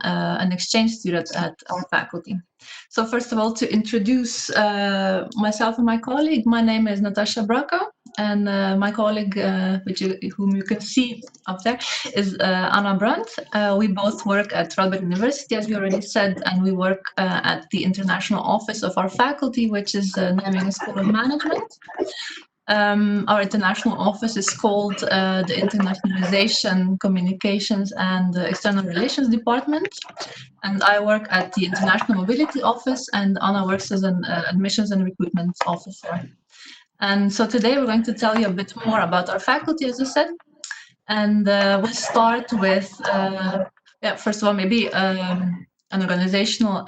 an exchange student at our faculty. So first of all, to introduce myself and my colleague, my name is Natasha Bracco, and my colleague, whom you can see up there, is Anna Brandt. We both work at Radboud University, as we already said, and we work at the international office of our faculty, which is Nijmegen School of Management. Our international office is called the Internationalization, Communications and External Relations Department. And I work at the International Mobility Office, and Anna works as an Admissions and Recruitment Officer. And so today we're going to tell you a bit more about our faculty, as I said. And we'll start with, first of all, maybe an organizational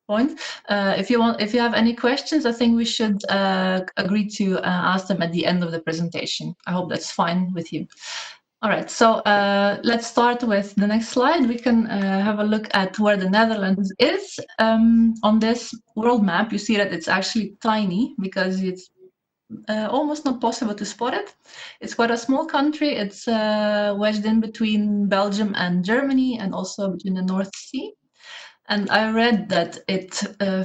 point. If you have any questions, I think we should agree to ask them at the end of the presentation. I hope that's fine with you. All right, so let's start with the next slide. We can have a look at where the Netherlands is. On this world map, you see that it's actually tiny because it's almost not possible to spot it. It's quite a small country. It's wedged in between Belgium and Germany, and also between the North Sea. And I read that it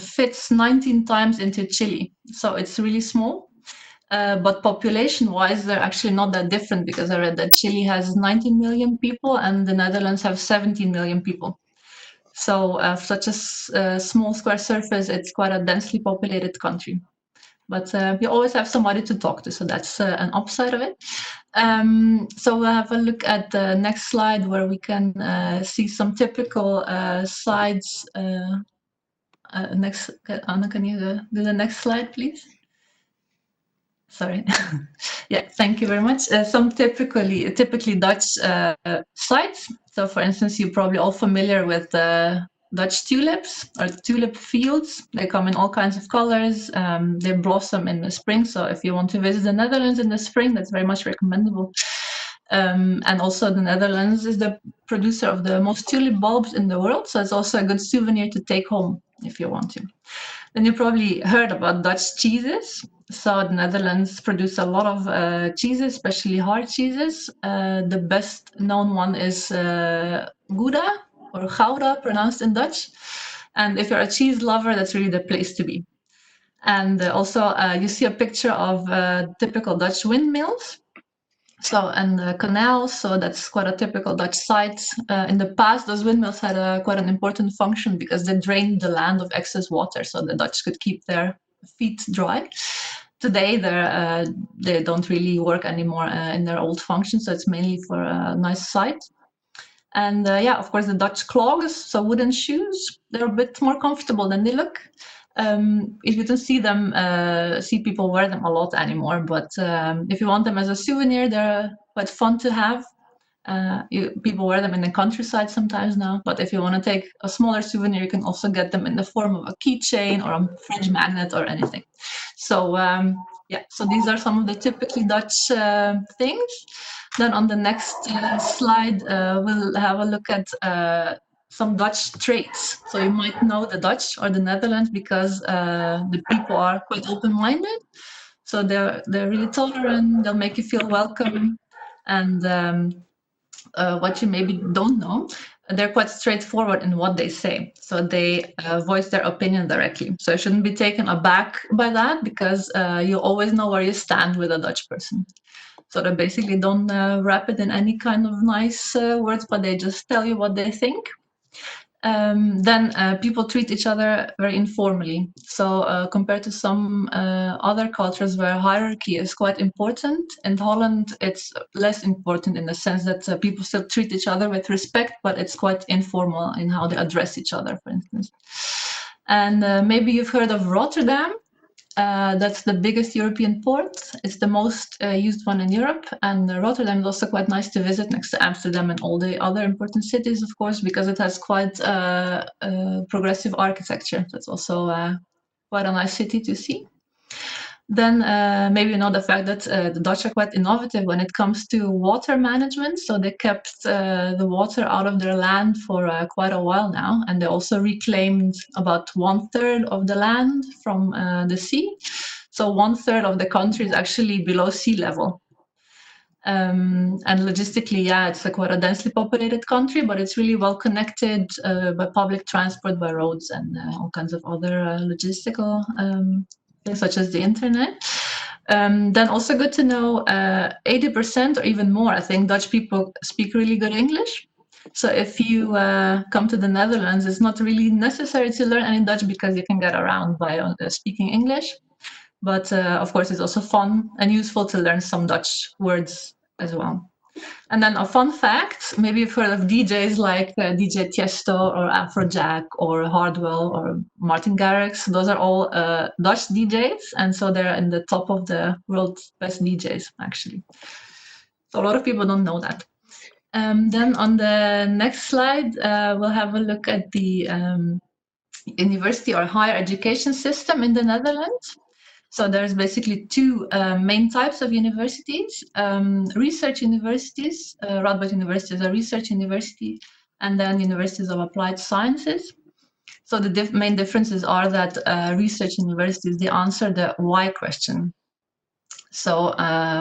fits 19 times into Chile. So it's really small. But population-wise, they're actually not that different, because I read that Chile has 19 million people and the Netherlands have 17 million people. So such a small square surface, it's quite a densely populated country. But you always have somebody to talk to, so that's an upside of it. So we'll have a look at the next slide, where we can see some typical sides. Anna, can you do the next slide, please? Sorry. Yeah, thank you very much. Some typically Dutch sites. So, for instance, you're probably all familiar with Dutch tulips or tulip fields. They come in all kinds of colors. They blossom in the spring. So if you want to visit the Netherlands in the spring, that's very much recommendable. And also the Netherlands is the producer of the most tulip bulbs in the world. So it's also a good souvenir to take home if you want to. Then you probably heard about Dutch cheeses. So the Netherlands produce a lot of cheeses, especially hard cheeses. The best known one is Gouda, or Gouda, pronounced in Dutch. And if you're a cheese lover, that's really the place to be. And also you see a picture of typical Dutch windmills. So, and the canals, so that's quite a typical Dutch site. In the past, those windmills had quite an important function, because they drained the land of excess water, so the Dutch could keep their feet dry. Today, they don't really work anymore in their old function, so it's mainly for a nice site. And yeah, of course, the Dutch clogs, so wooden shoes, they're a bit more comfortable than they look. If you don't see people wear them a lot anymore, but if you want them as a souvenir, they're quite fun to have. People wear them in the countryside sometimes now, but if you want to take a smaller souvenir, you can also get them in the form of a keychain or a fridge magnet or anything. So yeah, so these are some of the typically Dutch things. Then on the next slide, we'll have a look at some Dutch traits. So you might know the Dutch or the Netherlands because the people are quite open-minded. So they're really tolerant. They'll make you feel welcome. And what you maybe don't know, they're quite straightforward in what they say. So they voice their opinion directly. So you shouldn't be taken aback by that, because you always know where you stand with a Dutch person. So they basically don't wrap it in any kind of nice words, but they just tell you what they think. Then people treat each other very informally. So compared to some other cultures where hierarchy is quite important, in Holland it's less important, in the sense that people still treat each other with respect, but it's quite informal in how they address each other, for instance. And maybe you've heard of Rotterdam. That's the biggest European port. It's the most used one in Europe, and Rotterdam is also quite nice to visit, next to Amsterdam and all the other important cities, of course, because it has quite progressive architecture. That's also quite a nice city to see. Then maybe you know the fact that the Dutch are quite innovative when it comes to water management. So they kept the water out of their land for quite a while now. And they also reclaimed about 1/3 of the land from the sea. So 1/3 of the country is actually below sea level. And logistically, yeah, it's quite a densely populated country, but it's really well connected by public transport, by roads, and all kinds of other logistical things, such as the internet. Then also good to know 80% or even more, I think, Dutch people speak really good English. So if you come to the Netherlands, it's not really necessary to learn any Dutch because you can get around by speaking English. But of course, it's also fun and useful to learn some Dutch words as well. And then a fun fact, maybe you've heard of DJs like DJ Tiesto or Afrojack or Hardwell or Martin Garrix. Those are all Dutch DJs, and so they're in the top of the world's best DJs, actually. So a lot of people don't know that. Then on the next slide, we'll have a look at the university or higher education system in the Netherlands. So there's basically two main types of universities. Research universities, Radboud University is a research university, and then universities of applied sciences. So the main differences are that research universities, they answer the why question. So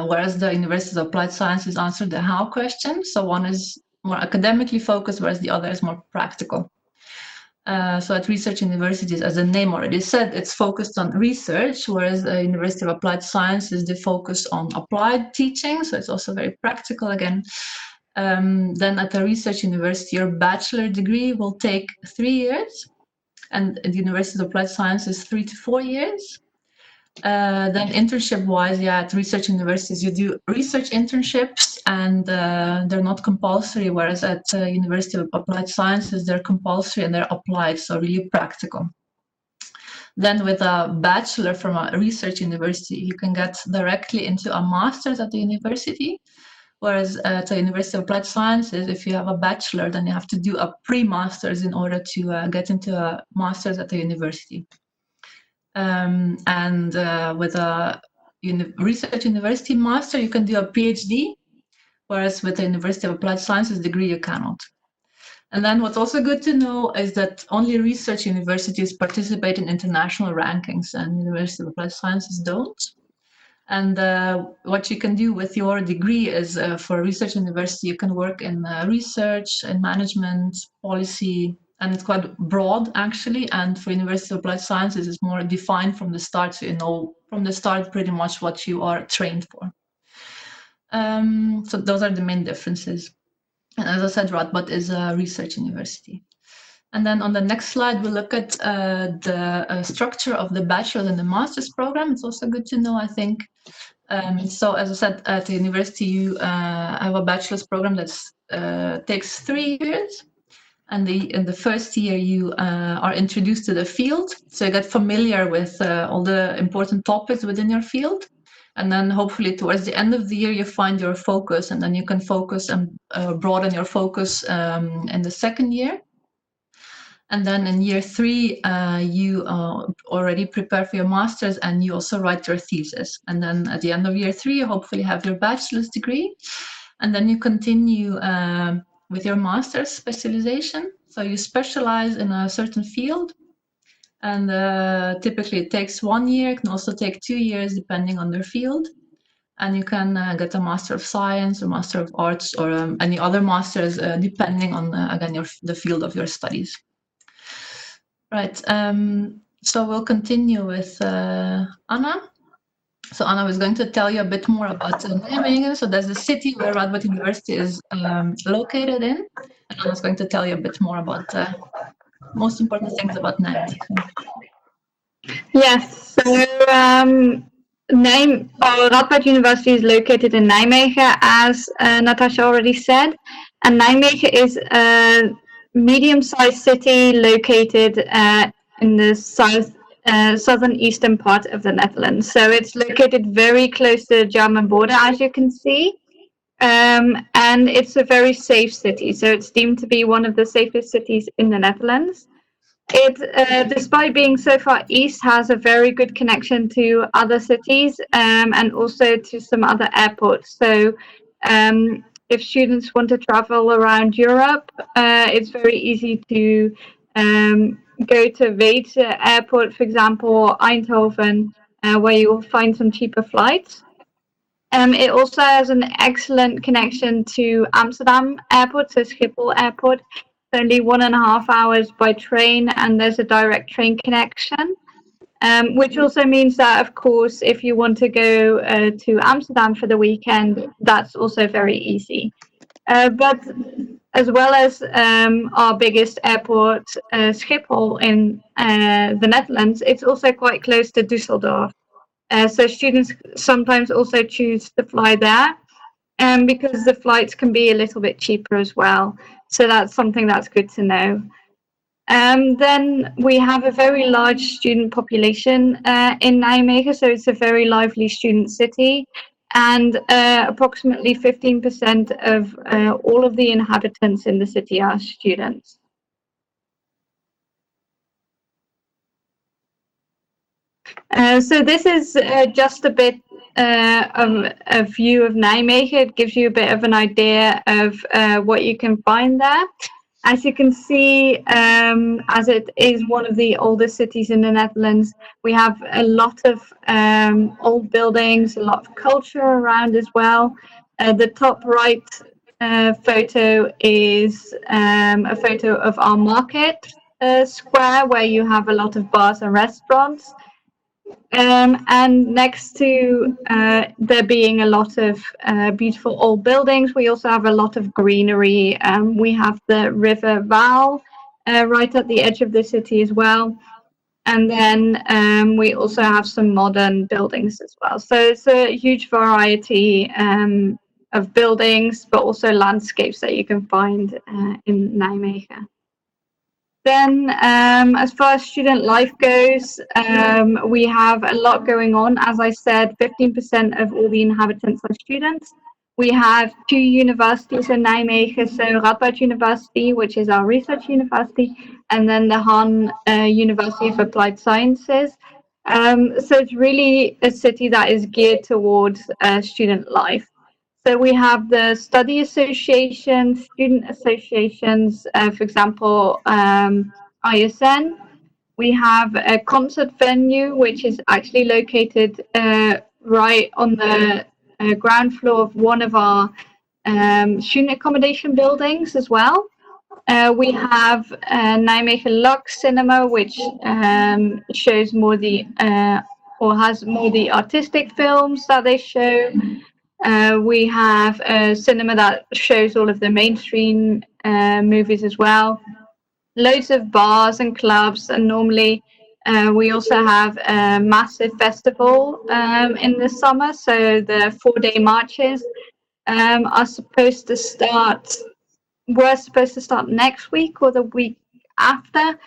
whereas the universities of applied sciences answer the how question. So one is more academically focused, whereas the other is more practical. So at research universities, as the name already said, it's focused on research, whereas the University of Applied Sciences, they focus on applied teaching. So it's also very practical again. Then at the research university, your bachelor degree will take 3 years, and at the University of Applied Sciences, 3 to 4 years. Then internship-wise, yeah, at research universities, you do research internships, and they're not compulsory, whereas at University of Applied Sciences, they're compulsory and they're applied, so really practical. Then with a bachelor from a research university, you can get directly into a master's at the university, whereas at the University of Applied Sciences, if you have a bachelor, then you have to do a pre-master's in order to get into a master's at the university. And with a research university master, you can do a PhD, whereas with the University of Applied Sciences degree, you cannot. And then what's also good to know is that only research universities participate in international rankings, and University of Applied Sciences don't. And what you can do with your degree is for a research university, you can work in research and management, policy, and it's quite broad actually. And for University of Applied Sciences, it's more defined from the start, so you know from the start pretty much what you are trained for. So those are the main differences. And as I said, Radboud is a research university. And then on the next slide, we'll look at the structure of the bachelor's and the master's program. It's also good to know, I think. So as I said, at the university, you have a bachelor's program that takes 3 years. And in the first year, you are introduced to the field. So you get familiar with all the important topics within your field. And then hopefully towards the end of the year, you find your focus, and then you can focus and broaden your focus in the second year. And then in year 3, you already prepare for your master's, and you also write your thesis. And then at the end of year 3, you hopefully have your bachelor's degree. And then you continue with your master's specialization. So you specialize in a certain field. And typically it takes 1 year. It can also take 2 years, depending on their field. And you can get a Master of Science, or Master of Arts, or any other masters, depending on, again, the field of your studies. Right, so we'll continue with Anna. So Anna was going to tell you a bit more about Nijmegen. So there's the city where Radboud University is located in. And Anna's going to tell you a bit more about the most important things about Nijmegen. Yes, so Radboud University is located in Nijmegen, as Natasha already said. And Nijmegen is a medium-sized city located in the southern eastern part of the Netherlands. So it's located very close to the German border, as you can see. And it's a very safe city. So it's deemed to be one of the safest cities in the Netherlands. It, despite being so far east, has a very good connection to other cities and also to some other airports. So if students want to travel around Europe, it's very easy to go to Weeze Airport, for example, or Eindhoven, where you will find some cheaper flights. It also has an excellent connection to Amsterdam Airport, so Schiphol Airport. It's only 1.5 hours by train, and there's a direct train connection. Which also means that, of course, if you want to go to Amsterdam for the weekend, that's also very easy. But as well as our biggest airport, Schiphol in the Netherlands, it's also quite close to Düsseldorf. So students sometimes also choose to fly there, because the flights can be a little bit cheaper as well. So that's something that's good to know. Then we have a very large student population in Nijmegen, so it's a very lively student city, and approximately 15% of all of the inhabitants in the city are students. So this is just a bit of a view of Nijmegen. It gives you a bit of an idea of what you can find there. As you can see, as it is one of the oldest cities in the Netherlands, we have a lot of old buildings, a lot of culture around as well. The top right photo is a photo of our market square, where you have a lot of bars and restaurants. And next to there being a lot of beautiful old buildings, we also have a lot of greenery. We have the River Waal right at the edge of the city as well. And then we also have some modern buildings as well. So it's a huge variety of buildings, but also landscapes that you can find in Nijmegen. Then, as far as student life goes, we have a lot going on. As I said, 15% of all the inhabitants are students. We have 2 universities in Nijmegen, so Radboud University, which is our research university, and then the Han University of Applied Sciences. So it's really a city that is geared towards student life. So we have the study associations, student associations, for example, ISN. We have a concert venue, which is actually located right on the ground floor of one of our student accommodation buildings as well. We have Nijmegen Lux Cinema, which shows more the or has more the artistic films that they show. We have a cinema that shows all of the mainstream movies as well. Loads of bars and clubs, and normally we also have a massive festival in the summer. So the 4-day marches are supposed to start. Were supposed to start next week or the week after,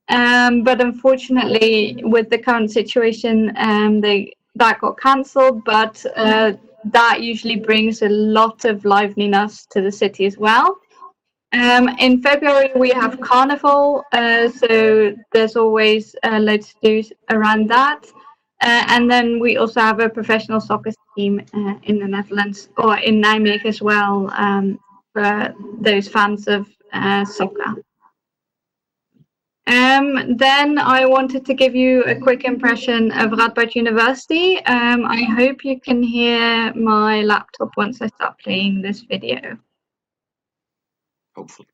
but unfortunately, with the current situation, that got cancelled. But that usually brings a lot of liveliness to the city as well. In February, we have Carnival, so there's always loads to do around that. And then we also have a professional soccer team in the Netherlands, or in Nijmegen as well, for those fans of soccer. Then I wanted to give you a quick impression of Radboud University. I hope you can hear my laptop once I start playing this video. Hopefully.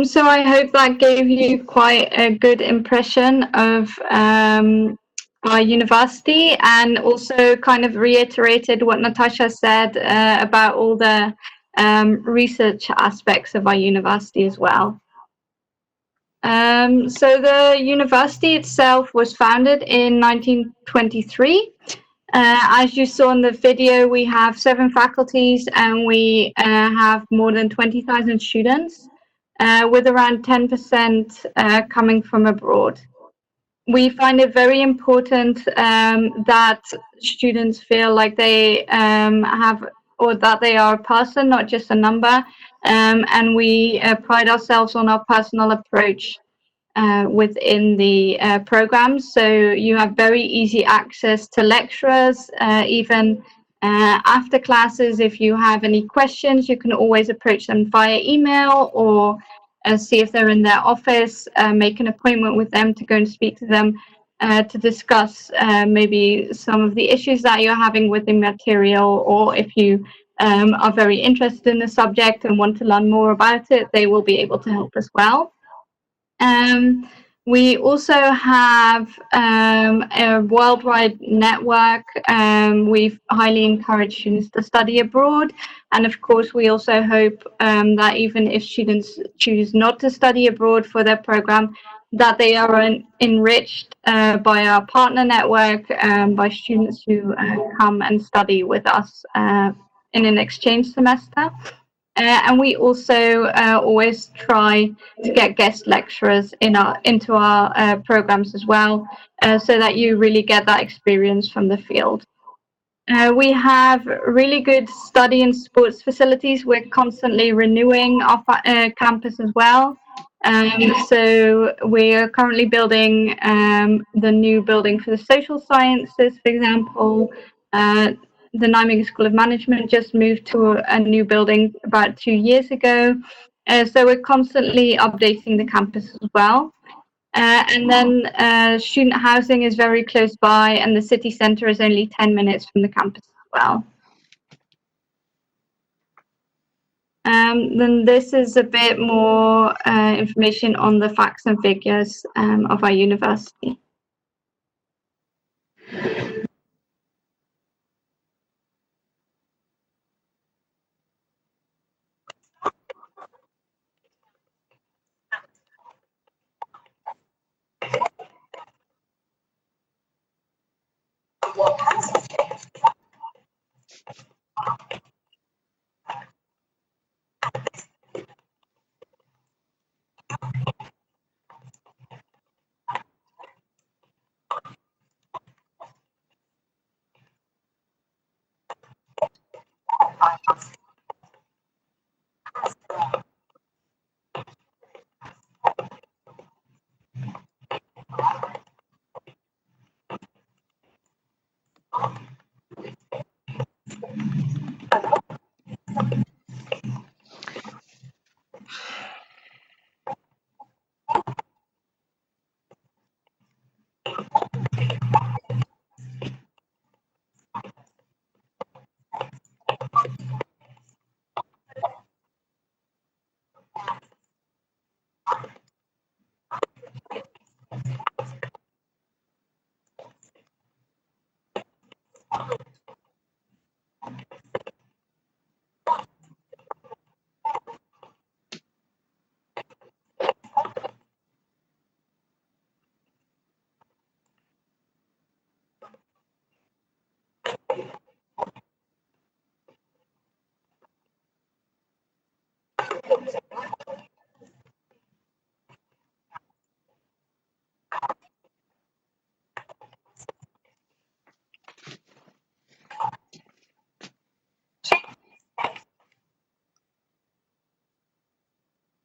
So I hope that gave you quite a good impression of our university, and also kind of reiterated what Natasha said about all the research aspects of our university as well. So the university itself was founded in 1923. As you saw in the video, we have 7 faculties, and we have more than 20,000 students, with around 10% coming from abroad. We find it very important that students feel like they have, or that they are a person, not just a number. And we pride ourselves on our personal approach within the programs. So you have very easy access to lecturers, even after classes. If you have any questions, you can always approach them via email, or see if they're in their office, make an appointment with them to go and speak to them to discuss maybe some of the issues that you're having with the material, or if you are very interested in the subject and want to learn more about it, they will be able to help as well. We also have a worldwide network. We've highly encouraged students to study abroad. And of course, we also hope that even if students choose not to study abroad for their program, that they are enriched by our partner network, by students who come and study with us in an exchange semester. And we also always try to get guest lecturers into our programs as well, so that you really get that experience from the field. We have really good study and sports facilities. We're constantly renewing our campus as well. So we are currently building the new building for the social sciences, for example. The Nijmegen School of Management just moved to a new building about 2 years ago. So we're constantly updating the campus as well. And then student housing is very close by, and the city centre is only 10 minutes from the campus as well. Then this is a bit more information on the facts and figures of our university.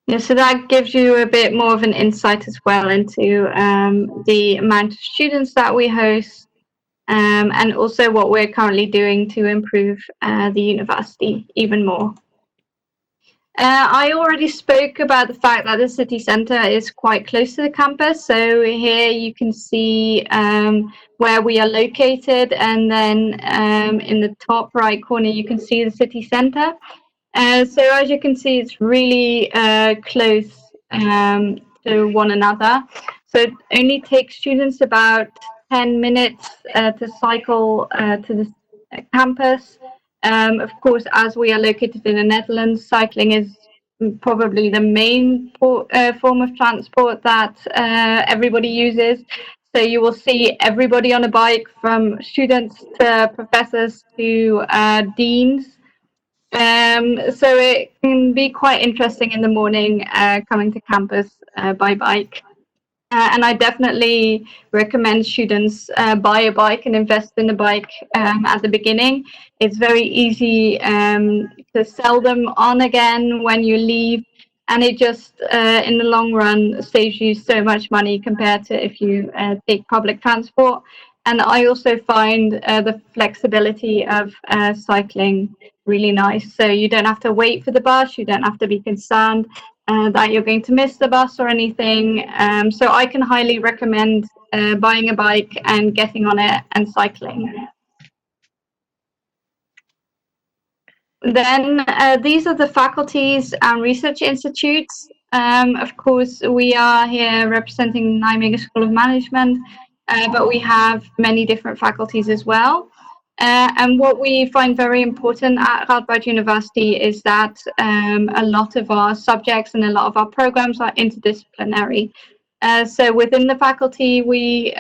Yeah, so that gives you a bit more of an insight as well into the amount of students that we host, and also what we're currently doing to improve the university even more. I already spoke about the fact that the city centre is quite close to the campus. So here you can see where we are located, and then in the top right corner you can see the city centre. So as you can see, it's really close to one another. So it only takes students about 10 minutes to cycle to the campus. Of course, as we are located in the Netherlands, cycling is probably the main form of transport that everybody uses. So you will see everybody on a bike, from students to professors to deans. So it can be quite interesting in the morning coming to campus by bike. And I definitely recommend students buy a bike and invest in a bike at the beginning. It's very easy to sell them on again when you leave. And it just, in the long run, saves you so much money compared to if you take public transport. And I also find the flexibility of cycling really nice. So you don't have to wait for the bus. You don't have to be concerned that you're going to miss the bus or anything. So I can highly recommend buying a bike and getting on it and cycling. Then these are the faculties and research institutes. Of course, we are here representing Nijmegen School of Management, but we have many different faculties as well. And what we find very important at Radboud University is that a lot of our subjects and a lot of our programs are interdisciplinary. So within the faculty, we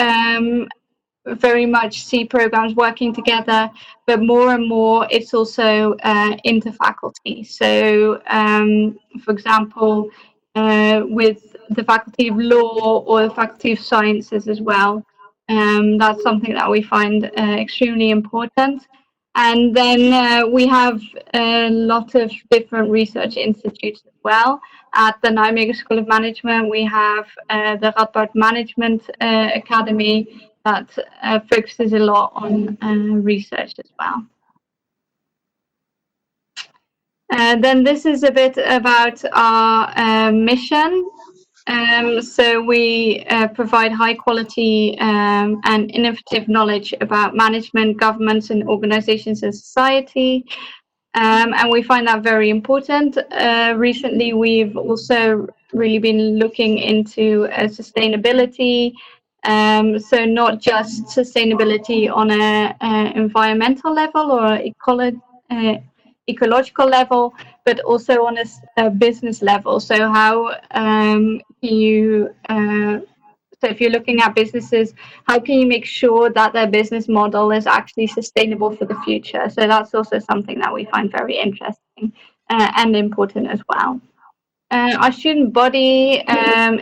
very much see programs working together, but more and more it's also inter-faculty. So, for example, with the Faculty of Law or the Faculty of Sciences as well. That's something that we find extremely important. And then we have a lot of different research institutes as well. At the Nijmegen School of Management, we have the Radboud Management Academy that focuses a lot on research as well. Then this is a bit about our mission. So we provide high quality and innovative knowledge about management, governments, and organizations in society. And we find that very important. Recently, we've also really been looking into sustainability. So not just sustainability on a environmental level or ecological level, but also on a business level. So how you so if you're looking at businesses, how can you make sure that their business model is actually sustainable for the future? So that's also something that we find very interesting and important as well. Our student body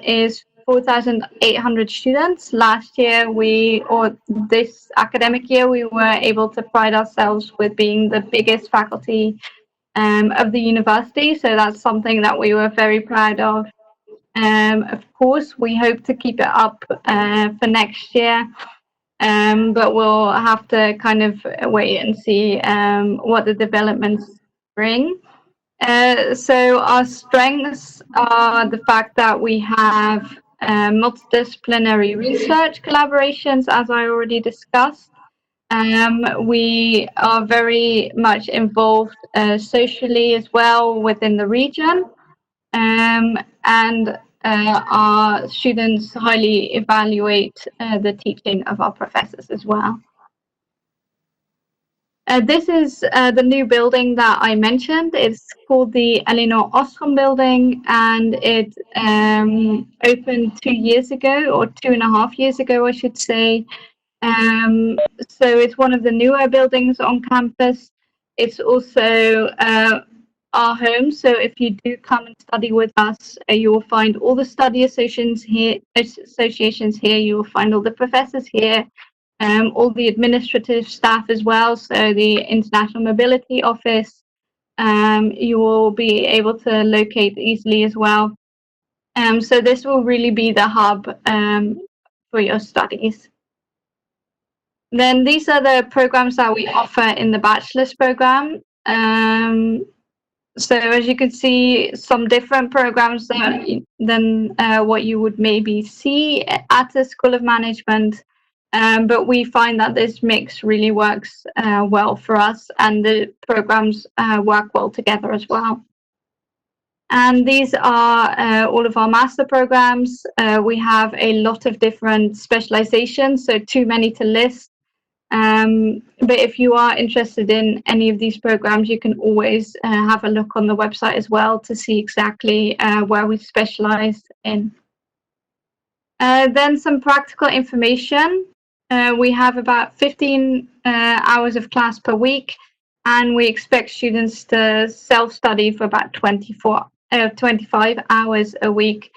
is 4,800 students. Last year, or this academic year, we were able to pride ourselves with being the biggest faculty of the university. So that's something that we were very proud of. Of course, we hope to keep it up for next year, but we'll have to kind of wait and see what the developments bring. So our strengths are the fact that we have multidisciplinary research collaborations, as I already discussed. We are very much involved socially as well within the region. And our students highly evaluate the teaching of our professors as well. This is the new building that I mentioned. It's called the Elinor Ostrom building, and it opened 2 years ago, or 2.5 years ago, I should say. So it's one of the newer buildings on campus. It's also our home. So if you do come and study with us, you will find all the study associations here. You will find all the professors here. All the administrative staff as well, so the International Mobility Office, you will be able to locate easily as well. So this will really be the hub for your studies. Then these are the programs that we offer in the bachelor's program. So as you can see, some different programs than what you would maybe see at a School of Management. But we find that this mix really works well for us, and the programs work well together as well. And these are all of our master programs. We have a lot of different specializations, so too many to list. But if you are interested in any of these programs, you can always have a look on the website as well to see exactly where we specialize in. Then some practical information. We have about 15 hours of class per week, and we expect students to self-study for about 25 hours a week.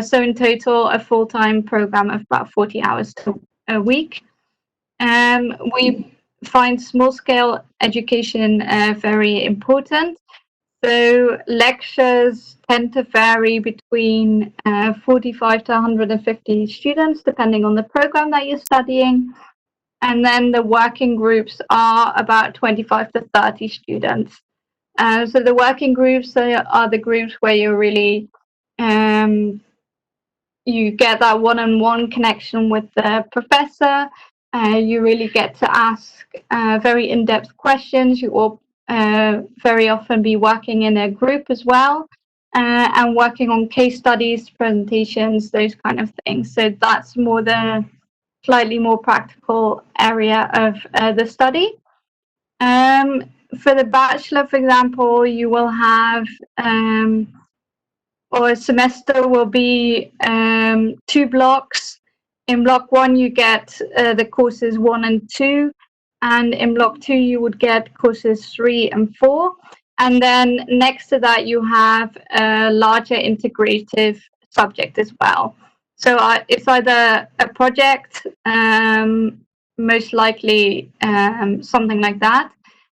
So in total, a full-time program of about 40 hours a week. We find small-scale education very important. So lectures tend to vary between 45 to 150 students, depending on the program that you're studying. And then the working groups are about 25 to 30 students. So the working groups are the groups where you really you get that one-on-one connection with the professor. You really get to ask very in-depth questions. You will very often be working in a group as well, and working on case studies, presentations, those kind of things. So that's more the slightly more practical area of the study. For the bachelor, for example, you will have or a semester will be 2 blocks. In block 1, you get the courses 1 and 2, and in block 2, you would get courses 3 and 4. And then next to that, you have a larger integrative subject as well. So it's either a project, most likely something like that,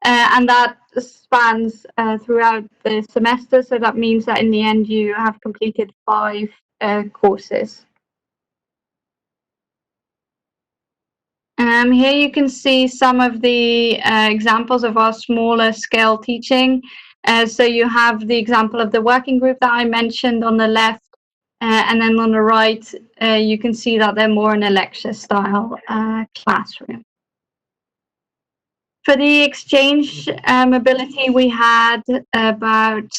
and that spans throughout the semester. So that means that in the end, you have completed 5 courses. Here you can see some of the examples of our smaller scale teaching. So you have the example of the working group that I mentioned on the left, and then on the right, you can see that they're more in a lecture style classroom. For the exchange mobility, we had about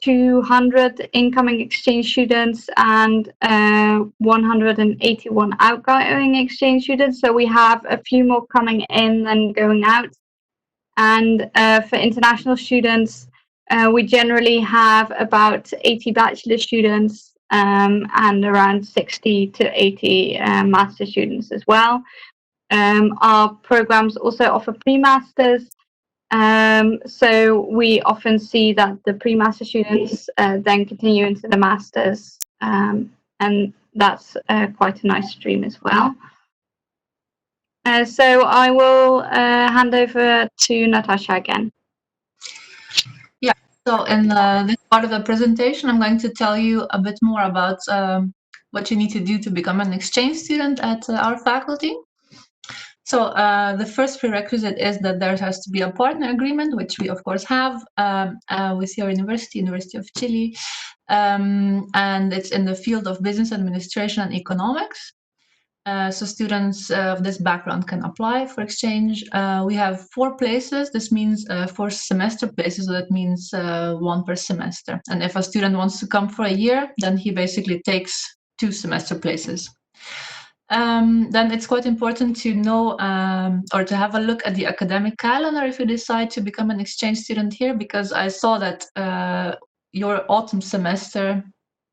200 incoming exchange students and 181 outgoing exchange students. So we have a few more coming in than going out. And for international students, we generally have about 80 bachelor students and around 60 to 80 master students as well. Our programs also offer pre-masters. So we often see that the pre-master students then continue into the masters, and that's quite a nice stream as well. So I will hand over to Natasha again. Yeah, so in this part of the presentation, I'm going to tell you a bit more about what you need to do to become an exchange student at our faculty. So the first prerequisite is that there has to be a partner agreement, which we of course have with your university, University of Chile, and it's in the field of business administration and economics. So students of this background can apply for exchange. We have 4 places. This means 4 semester places, so that means 1 per semester. And if a student wants to come for a year, then he basically takes 2 semester places. then it's quite important to know or to have a look at the academic calendar if you decide to become an exchange student here, because I saw that your autumn semester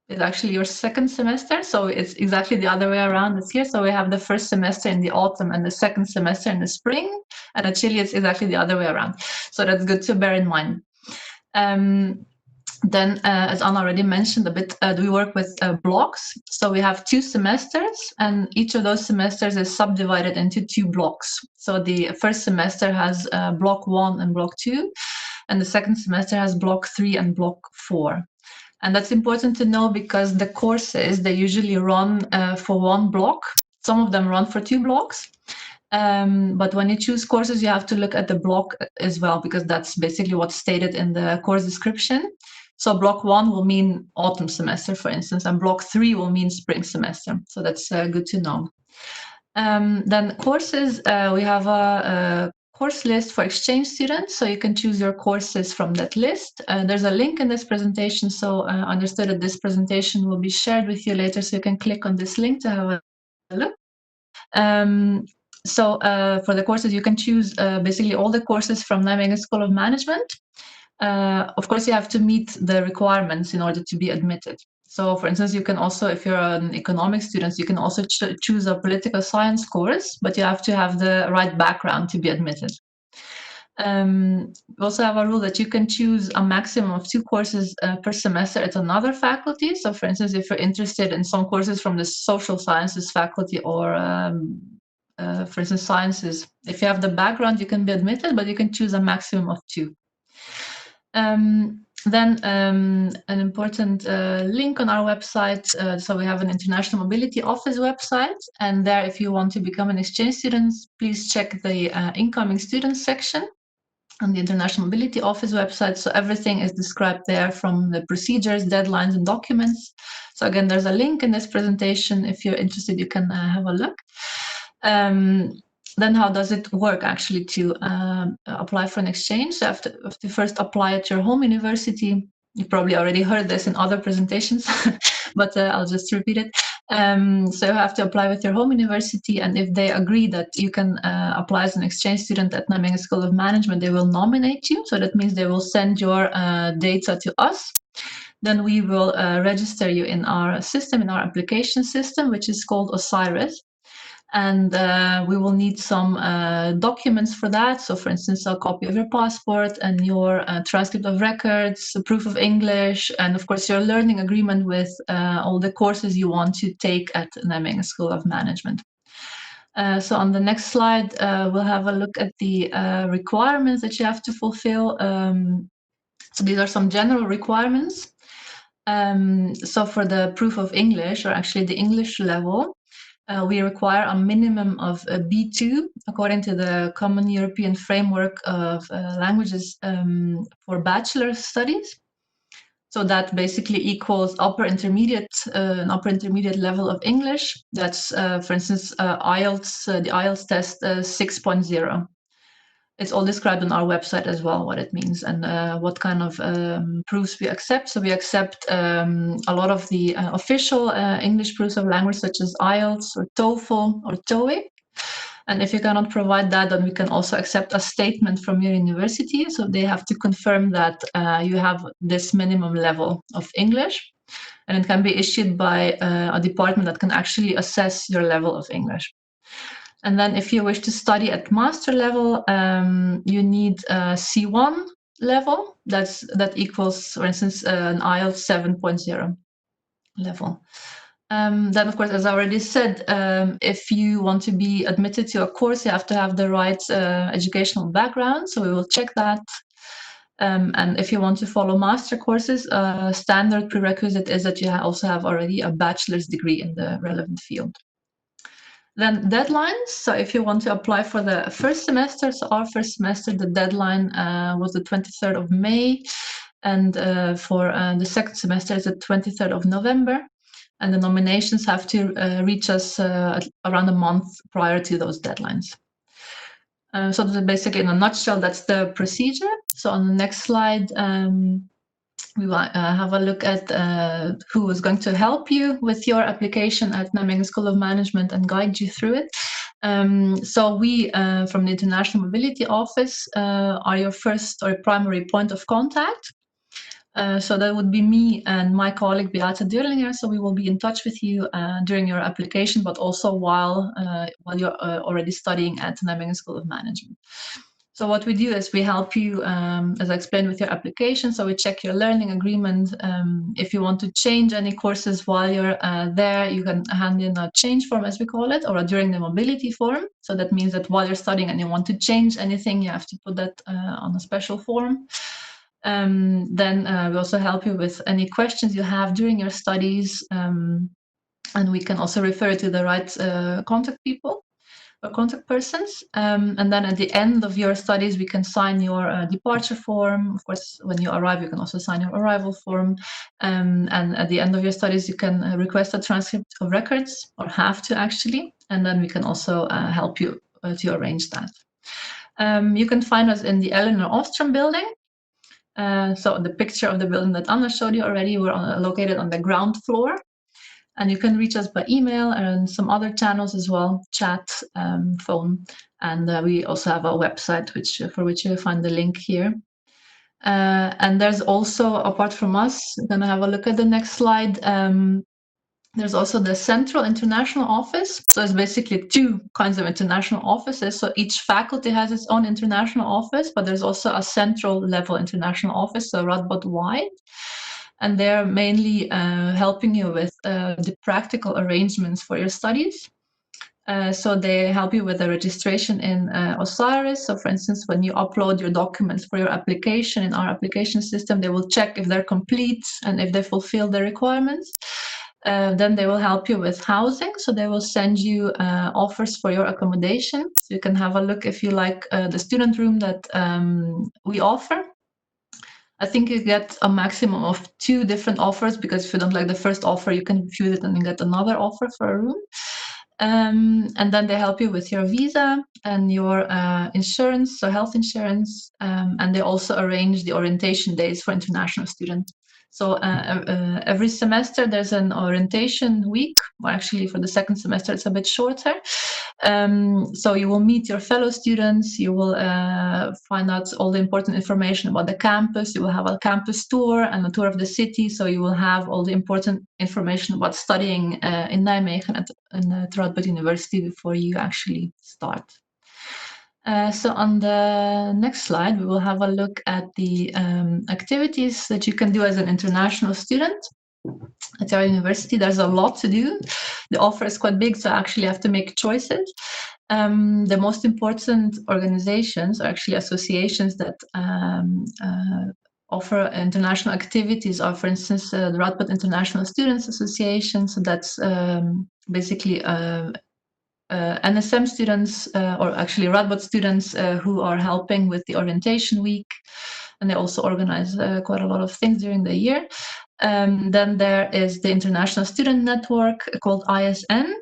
is actually your second semester, so it's exactly the other way around this year. So we have the first semester in the autumn and the second semester in the spring, and at Chile it's exactly the other way around. So that's good to bear in mind. Then, as Anna already mentioned a bit, we work with blocks. So we have 2 semesters, and each of those semesters is subdivided into 2 blocks. So the first semester has block 1 and block 2, and the second semester has block 3 and block 4. And that's important to know because the courses, they usually run for 1 block. Some of them run for 2 blocks. But when you choose courses, you have to look at the block as well, because that's basically what's stated in the course description. So block 1 will mean autumn semester, for instance, and block 3 will mean spring semester. So that's good to know. Then courses, we have a course list for exchange students, so you can choose your courses from that list. There's a link in this presentation, so I understood that this presentation will be shared with you later, so you can click on this link to have a look. So for the courses, you can choose basically all the courses from Nijmegen School of Management. Of course, you have to meet the requirements in order to be admitted. So, for instance, you can also, if you're an economics student, you can also choose a political science course, but you have to have the right background to be admitted. We also have a rule that you can choose a maximum of 2 courses per semester at another faculty. So, for instance, if you're interested in some courses from the social sciences faculty or for instance, sciences, if you have the background, you can be admitted, but you can choose a maximum of 2. Then an important link on our website. So we have an International Mobility Office website, and there, if you want to become an exchange student, please check the incoming students section on the International Mobility Office website. So everything is described there, from the procedures, deadlines, and documents. So again, there's a link in this presentation. If you're interested, you can have a look. Then how does it work actually to apply for an exchange? So you have to first apply at your home university. You probably already heard this in other presentations, but I'll just repeat it. So you have to apply with your home university, and if they agree that you can apply as an exchange student at Nijmegen School of Management, they will nominate you. So that means they will send your data to us. Then we will register you in our system, in our application system, which is called Osiris. And we will need some documents for that. So, for instance, a copy of your passport and your transcript of records, a proof of English, and of course your learning agreement with all the courses you want to take at Nijmegen School of Management. So on the next slide, we'll have a look at the requirements that you have to fulfill. So these are some general requirements. So for the proof of English, or actually the English level, we require a minimum of a B2 according to the Common European Framework of Languages for bachelor studies. So that basically equals an upper intermediate level of English. That's, for instance, IELTS, the IELTS test 6.0. It's all described on our website as well, what it means and what kind of proofs we accept. So we accept a lot of the official English proofs of language, such as IELTS or TOEFL or TOEIC. And if you cannot provide that, then we can also accept a statement from your university. So they have to confirm that you have this minimum level of English. And it can be issued by a department that can actually assess your level of English. And then if you wish to study at master level, you need a C1 level. That equals, for instance, an IELTS 7.0 level. Then, of course, as I already said, if you want to be admitted to a course, you have to have the right educational background. So we will check that. And if you want to follow master courses, standard prerequisite is that you also have already a bachelor's degree in the relevant field. Then deadlines. So if you want to apply for the first semester, so our first semester, the deadline was the 23rd of May. And for the second semester, it's the 23rd of November. And the nominations have to reach us around a month prior to those deadlines. So basically, in a nutshell, that's the procedure. So on the next slide, We will have a look at who is going to help you with your application at Nijmegen School of Management and guide you through it. So we, from the International Mobility Office, are your first or primary point of contact. So that would be me and my colleague Beate Durlinger. So we will be in touch with you during your application, but also while you're already studying at Nijmegen School of Management. So what we do is we help you, as I explained, with your application. So we check your learning agreement. If you want to change any courses while you're there, you can hand in a change form, as we call it, or during the mobility form. So that means that while you're studying and you want to change anything, you have to put that on a special form. Then we also help you with any questions you have during your studies. And we can also refer to the right contact people or contact persons. And then at the end of your studies, we can sign your departure form. Of course, when you arrive, you can also sign your arrival form. And at the end of your studies, you can request a transcript of records, or have to actually. And then we can also help you to arrange that. You can find us in the Eleanor Ostrom building. So the picture of the building that Anna showed you already, we're located on the ground floor. And you can reach us by email and some other channels as well, chat, phone. And we also have a website for which you'll find the link here. And there's also, apart from us, we're going to have a look at the next slide. There's also the Central International Office. So it's basically two kinds of international offices. So each faculty has its own international office, but there's also a central level international office, so Radboud wide. And they're mainly helping you with the practical arrangements for your studies. So they help you with the registration in Osiris. So for instance, when you upload your documents for your application in our application system, they will check if they're complete and if they fulfill the requirements. Then they will help you with housing. So they will send you offers for your accommodation. So you can have a look if you like the student room that we offer. I think you get a maximum of 2 different offers, because if you don't like the first offer, you can refuse it and then get another offer for a room. And then they help you with your visa and your insurance, so health insurance. And they also arrange the orientation days for international students. So every semester there's an orientation week, or actually for the second semester it's a bit shorter. So you will meet your fellow students, you will find out all the important information about the campus, you will have a campus tour and a tour of the city, so you will have all the important information about studying in Nijmegen at Radboud University before you actually start. So on the next slide, we will have a look at the activities that you can do as an international student at our university. There's a lot to do. The offer is quite big, so I actually have to make choices. The most important organizations, or actually associations, that offer international activities are, for instance, the Radboud International Students Association. So that's basically NSM students, or actually Radboud students who are helping with the orientation week. And they also organize quite a lot of things during the year. Then there is the International Student Network called ISN.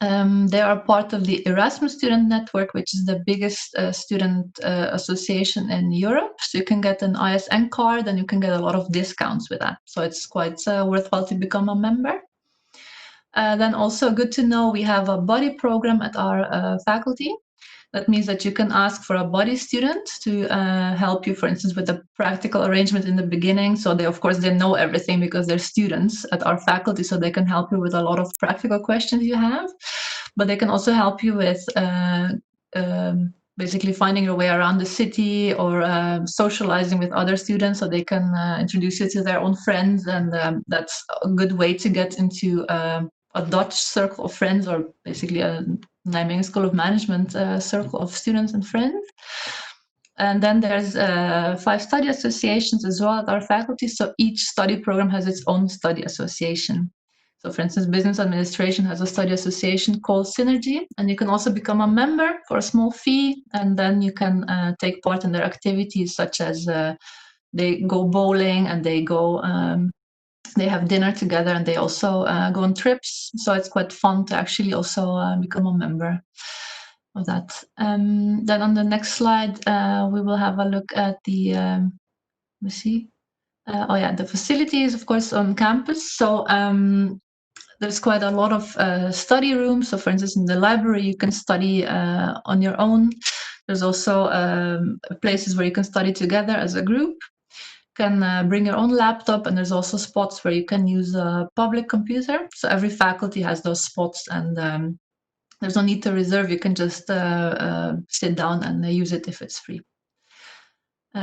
They are part of the Erasmus Student Network, which is the biggest student association in Europe. So you can get an ISN card and you can get a lot of discounts with that. So it's quite worthwhile to become a member. Then also good to know, we have a buddy program at our faculty. That means that you can ask for a buddy student to help you, for instance, with the practical arrangement in the beginning. So they, of course, they know everything because they're students at our faculty, so they can help you with a lot of practical questions you have. But they can also help you with basically finding your way around the city, or socializing with other students, so they can introduce you to their own friends. And that's a good way to get into a Dutch circle of friends, or basically a Nijmegen School of Management circle of students and friends. And then there's 5 study associations as well at our faculty. So each study program has its own study association. So for instance, business administration has a study association called Synergy, and you can also become a member for a small fee, and then you can take part in their activities, such as they go bowling, and they go they have dinner together, and they also go on trips. So it's quite fun to actually also become a member of that. Then on the next slide, we will have a look at the, let's see. The facilities, of course, on campus. So there's quite a lot of study rooms. So for instance, in the library, you can study on your own. There's also places where you can study together as a group. You can bring your own laptop, and there's also spots where you can use a public computer. So every faculty has those spots, and there's no need to reserve. You can just sit down and use it if it's free.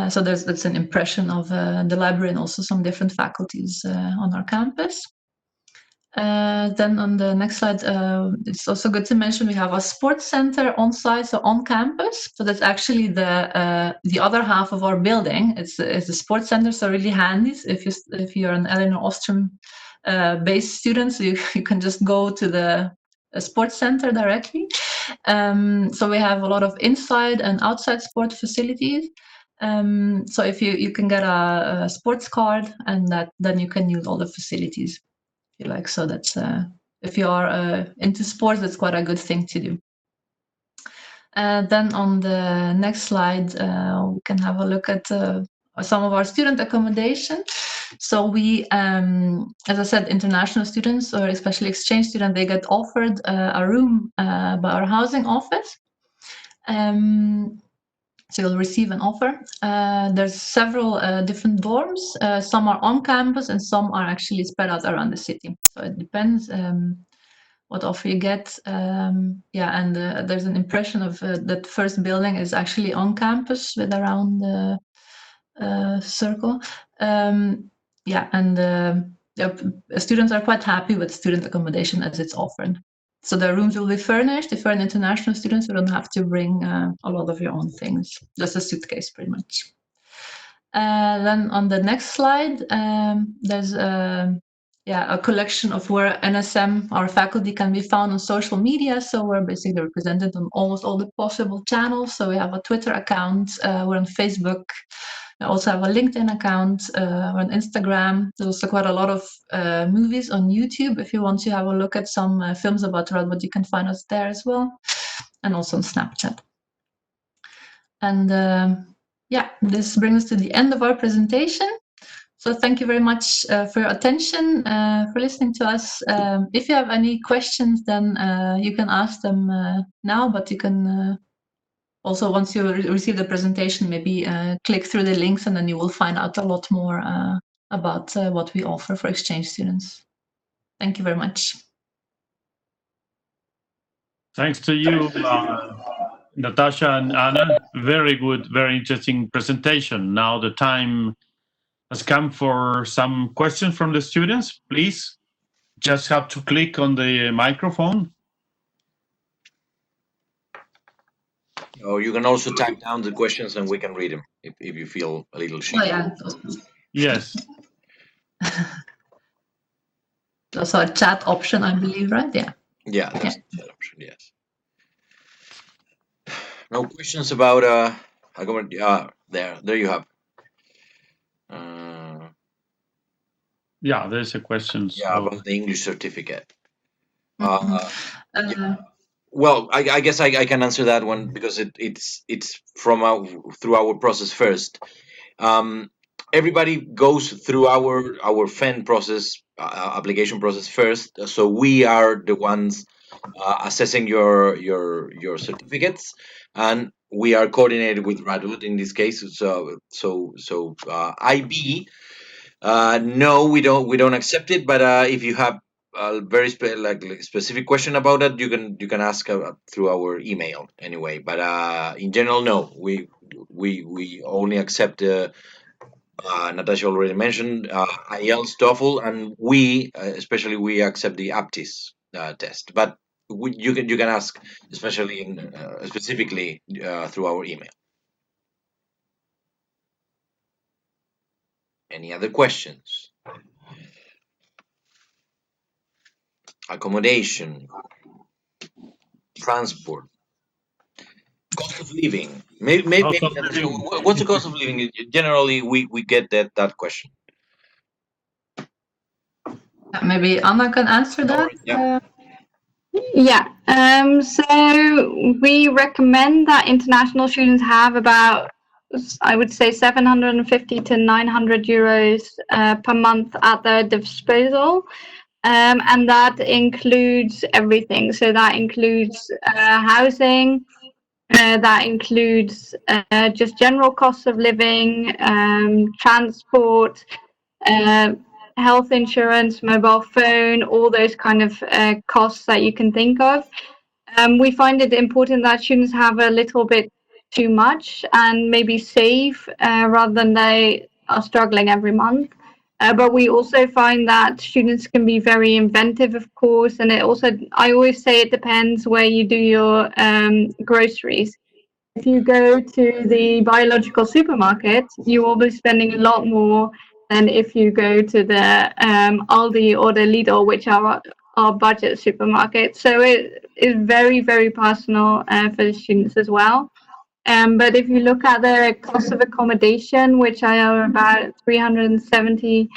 So that's an impression of the library and also some different faculties on our campus. Then on the next slide, it's also good to mention we have a sports center on site, so on campus. So that's actually the other half of our building. It's the sports center, so really handy if you're an Elinor Ostrom based student, so you can just go to the sports center directly. So we have a lot of inside and outside sport facilities. So if you can get a sports card, and then you can use all the facilities if you like. So that's if you are into sports, that's quite a good thing to do. Then on the next slide, we can have a look at some of our student accommodation. So we, as I said, international students or especially exchange students, they get offered a room by our housing office. So you'll receive an offer. There's several different dorms. Some are on campus and some are actually spread out around the city. So it depends what offer you get. And there's an impression of that first building is actually on campus with around the circle. Students are quite happy with student accommodation as it's offered. So the rooms will be furnished. If you're an international student, you don't have to bring a lot of your own things, just a suitcase pretty much. Then on the next slide, there's a collection of where NSM, our faculty, can be found on social media. So we're basically represented on almost all the possible channels. So we have a Twitter account, we're on Facebook. I also have a LinkedIn account, or on Instagram. There's also quite a lot of movies on YouTube. If you want to have a look at some films about Radboud, you can find us there as well, and also on Snapchat. And this brings us to the end of our presentation. So thank you very much for your attention, for listening to us. If you have any questions, then you can ask them now, but you can also, once you receive the presentation, maybe click through the links, and then you will find out a lot more about what we offer for exchange students. Thank you very much. Thanks to you, Natasha and Anna. Very good, very interesting presentation. Now the time has come for some questions from the students. Please, just have to click on the microphone. Or you can also type down the questions and we can read them if you feel a little shy. Oh, yeah. Yes. There's a chat option, I believe, right? Yeah. Yeah, there's a chat option, yes. No questions about there you have. Yeah, there's a question. Yeah, about the English certificate. Well, I guess I can answer that one because it's from through our process first. Everybody goes through our FEN process, application process first. So we are the ones assessing your certificates, and we are coordinated with Radboud in this case. So IB, no, we don't accept it. But if you have a very specific question about it, you can ask through our email anyway. But in general, no, we only accept. Natasha already mentioned IELTS, TOEFL, and we especially we accept the APTIS test. But you can ask especially specifically through our email. Any other questions? Accommodation, transport, cost of living. Maybe what's the cost of living? Generally, we get that question. Maybe Anna can answer that. So we recommend that international students have about I would say 750 to 900 euros per month at their disposal. And that includes everything. So that includes housing, that includes just general costs of living, transport, health insurance, mobile phone, all those kind of costs that you can think of. We find it important that students have a little bit too much and maybe save rather than they are struggling every month. But we also find that students can be very inventive, of course, and it also, I always say it depends where you do your groceries. If you go to the biological supermarket, you will be spending a lot more than if you go to the Aldi or the Lidl, which are our budget supermarkets. So it is very, very personal for the students as well. But if you look at the cost of accommodation, which are about 370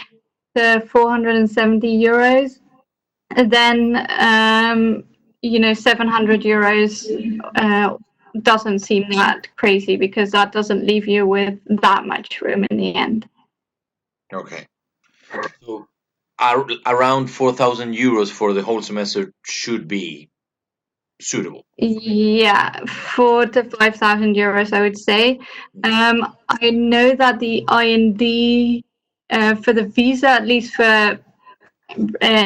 to 470 euros, then 700 euros doesn't seem that crazy because that doesn't leave you with that much room in the end. Okay. So around 4,000 euros for the whole semester should be suitable. Yeah, 4,000 to 5,000 euros, I would say. I know that the IND for the visa, at least for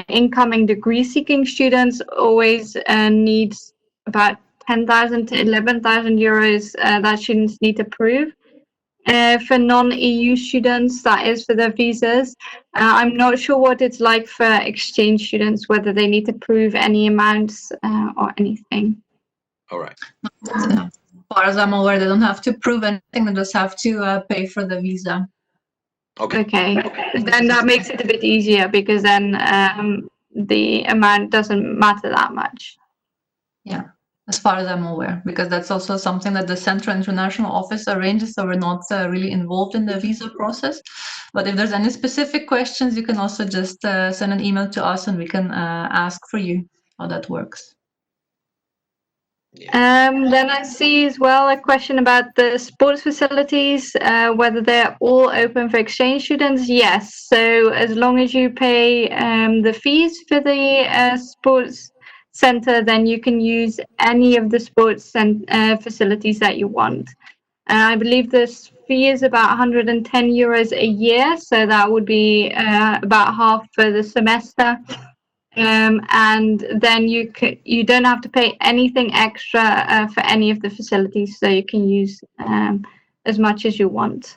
incoming degree-seeking students, always needs about 10,000 to 11,000 euros that students need to prove. For non-EU students, that is for their visas. I'm not sure what it's like for exchange students, whether they need to prove any amounts or anything. All right. As far as I'm aware, they don't have to prove anything. They just have to pay for the visa. Okay, then that makes it a bit easier because then the amount doesn't matter that much. Yeah, as far as I'm aware, because that's also something that the Central International Office arranges, so we're not really involved in the visa process. But if there's any specific questions, you can also just send an email to us and we can ask for you how that works. Then I see as well a question about the sports facilities, whether they're all open for exchange students. Yes, so as long as you pay the fees for the sports center, then you can use any of the sports facilities that you want. I believe this fee is about 110 euros a year, so that would be about half for the semester. And then you don't have to pay anything extra for any of the facilities, so you can use as much as you want.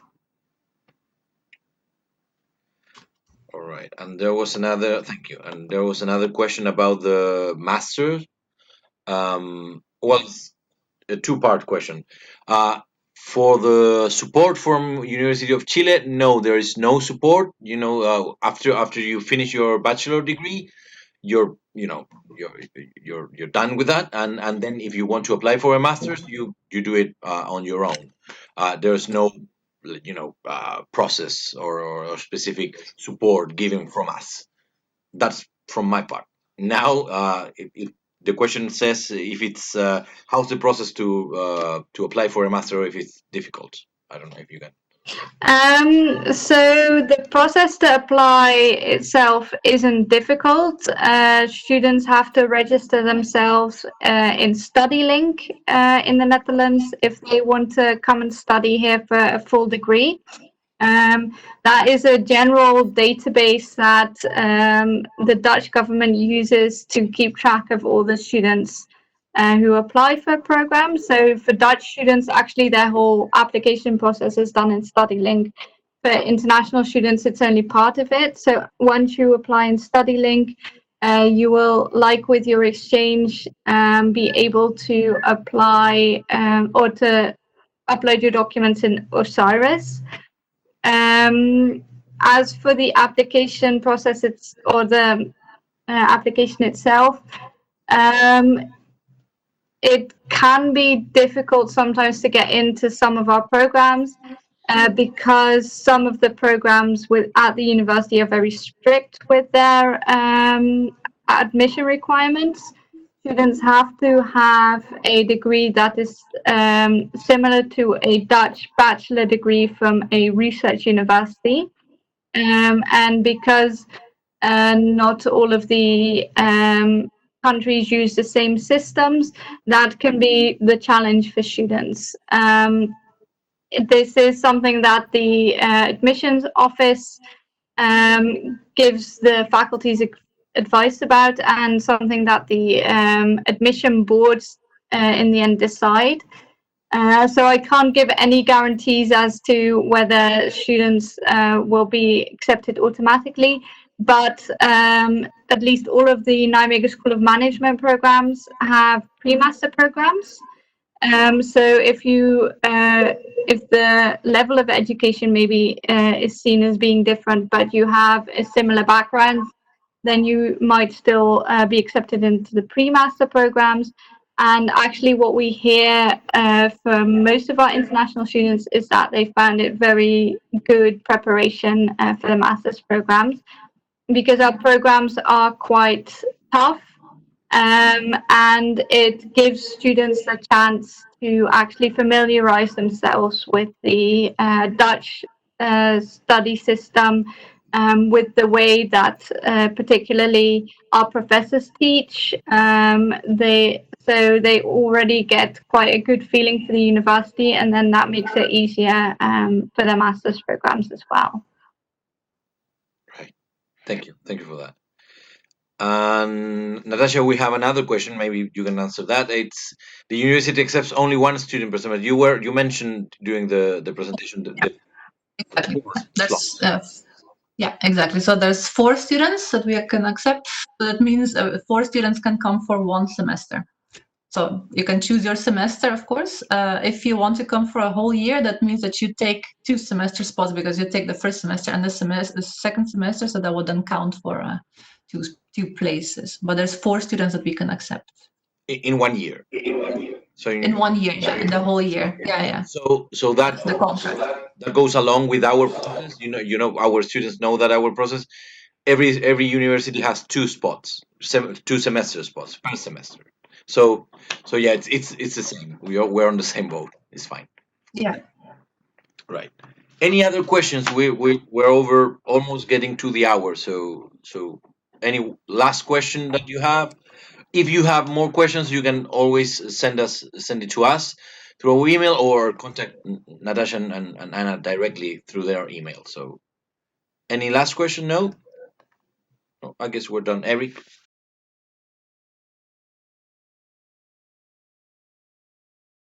All right. And there was another, thank you. And there was another question about the master. Well, a two-part question. For the support from University of Chile, no, there is no support. After you finish your bachelor degree, you're done with that, and then if you want to apply for a master's, you do it on your own. There's no process or specific support given from us. That's from my part. Now, if the question says if it's how's the process to apply for a master, if it's difficult. I don't know if you can. So the process to apply itself isn't difficult. Students have to register themselves in StudyLink in the Netherlands if they want to come and study here for a full degree. That is a general database that the Dutch government uses to keep track of all the students who apply for programs. So for Dutch students, actually their whole application process is done in StudyLink. For international students, it's only part of it. So once you apply in StudyLink, you will, like with your exchange, be able to apply or to upload your documents in Osiris. As for the application process, the application itself, it can be difficult sometimes to get into some of our programs because some of the programs at the university are very strict with their admission requirements. students have to have a degree that is similar to a Dutch bachelor degree from a research university. And because not all of the countries use the same systems, that can be the challenge for students. This is something that the admissions office gives the faculties advice about, and something that the admission boards in the end decide. So I can't give any guarantees as to whether students will be accepted automatically, but at least all of the Nijmegen School of Management programs have pre-master programs. So if the level of education maybe is seen as being different, but you have a similar background, then you might still be accepted into the pre-master programs. And actually what we hear from most of our international students is that they found it very good preparation for the master's programs, because our programs are quite tough, and it gives students a chance to actually familiarize themselves with the Dutch study system, with the way that particularly our professors teach. They already get quite a good feeling for the university, and then that makes it easier for the master's programs as well. Right. Thank you for that. And Natasha, we have another question. Maybe you can answer that. It's the university accepts only one student per semester. You mentioned during the presentation Exactly. Yeah, exactly. So there's 4 students that we can accept. So that means 4 students can come for 1 semester. So you can choose your semester, of course. If you want to come for a whole year, that means that you take 2 semester spots, because you take the first semester and the second semester. So that would then count for 2 places. But there's 4 students that we can accept in 1 year. So in 1 year, yeah, in the whole year, yeah. So that the contract. That goes along with our process. You know, our students know that our process. Every university has 2 spots, 2 semester spots per semester. So yeah, it's the same. We're on the same boat. It's fine. Yeah. Right. Any other questions? We're over, almost getting to the hour. So any last question that you have? If you have more questions, you can always send it to us through our email, or contact Natasha and Anna directly through their email. So any last question? No, I guess we're done. Eric?